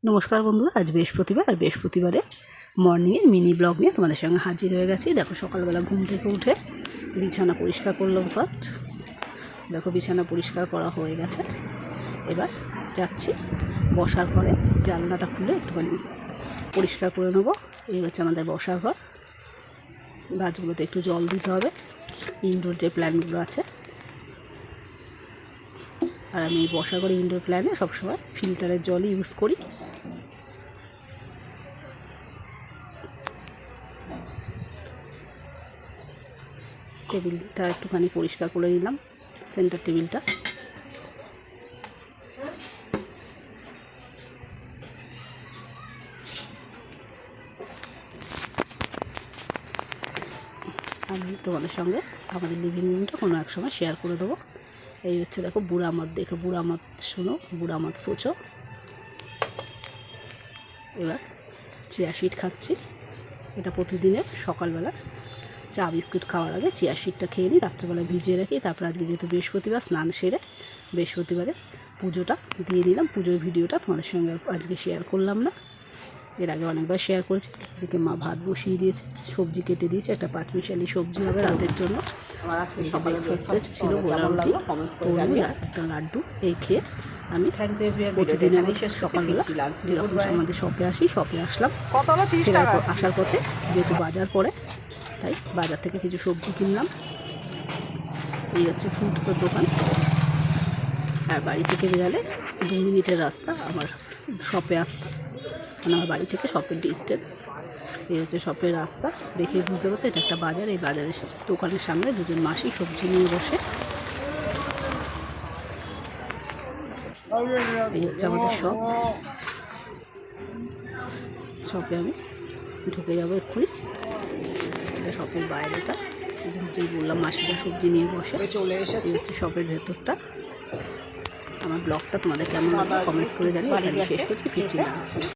নমস্কার বন্ধুরা, আজ বৃহস্পতিবার। আর বৃহস্পতিবারে মর্নিংয়ে মিনি ব্লগ নিয়ে তোমাদের সঙ্গে হাজির হয়ে গেছি। দেখো, সকালবেলা ঘুম থেকে উঠে বিছানা পরিষ্কার করলাম ফার্স্ট। দেখো, বিছানা পরিষ্কার করা হয়ে গেছে। এবার যাচ্ছি বসার ঘরে, জানলাটা খুলে একটুখানি পরিষ্কার করে নেবো। এই হচ্ছে আমাদের বসার ঘর। গাছগুলোতে একটু জল দিতে হবে, ইনডোর যে প্ল্যান্টগুলো আছে। আর আমি বসার ঘরে ইনডোর প্ল্যান্টে সবসময় ফিল্টারের জলই ইউজ করি। টেবিলটা একটুখানি পরিষ্কার করে নিলাম, সেন্টার টেবিলটা। আমি তোমাদের সঙ্গে আমাদের লিভিং রুমটা কোনো এক সময় শেয়ার করে দেবো। এই হচ্ছে দেখো বুড়া মত, দেখো বুড়া মত শুনো, বুড়া মত সোচো। এবার চিয়া সিড খাচ্ছি। এটা প্রতিদিনের সকালবেলা চা বিস্কুট খাওয়ার আগে চিয়া সিডটা খেয়ে নিই, রাত্রেবেলা ভিজিয়ে রাখি। তারপর আজকে যেহেতু বৃহস্পতিবার, স্নান সেরে বৃহস্পতিবারে পুজোটা দিয়ে নিলাম। পুজোর ভিডিওটা তোমাদের সঙ্গে আজকে শেয়ার করলাম না, এর আগে অনেকবার শেয়ার করেছি। এদিকে মা ভাত বসিয়ে দিয়েছে, সবজি কেটে দিয়েছে, একটা পাঁচমিশালি সবজি হবে রাতের জন্য। আমার আজকে সকালে ব্রেকফাস্টে ছিল গোলারুটি, একটা লাড্ডু। এই খেয়ে আমি প্রতিদিন আমি সকালবেলা যেরকম আমাদের শপে আসি, শপে আসলাম। আসার পথে যেহেতু বাজার পড়ে, তাই বাজার থেকে কিছু সবজি কিনলাম। এই হচ্ছে ফ্রুটসের দোকান। আর বাড়ি থেকে বেরালে 2 মিনিটের রাস্তা আমার শপে আসতে, মানে আমার বাড়ি থেকে শপের ডিস্টেন্স। এই হচ্ছে শপের রাস্তা, দেখে বুঝতে পারছো এটা একটা বাজার। এই বাজারের দোকানের সামনে দুজন মাসি সবজি নিয়ে বসে। এই হচ্ছে আমাদের শপে আমি ঢুকে যাবো এক্ষুনি। এটা শপের বাইরেটা, যেই বললাম মাসিরা সবজি নিয়ে বসে চলে এসেছে। হচ্ছে শপের ভেতরটা। আমার ব্লগটা তোমাদের কেমন লাগবে কমেন্টস করে জানিয়ে শেষ করছি। ফিরছি না।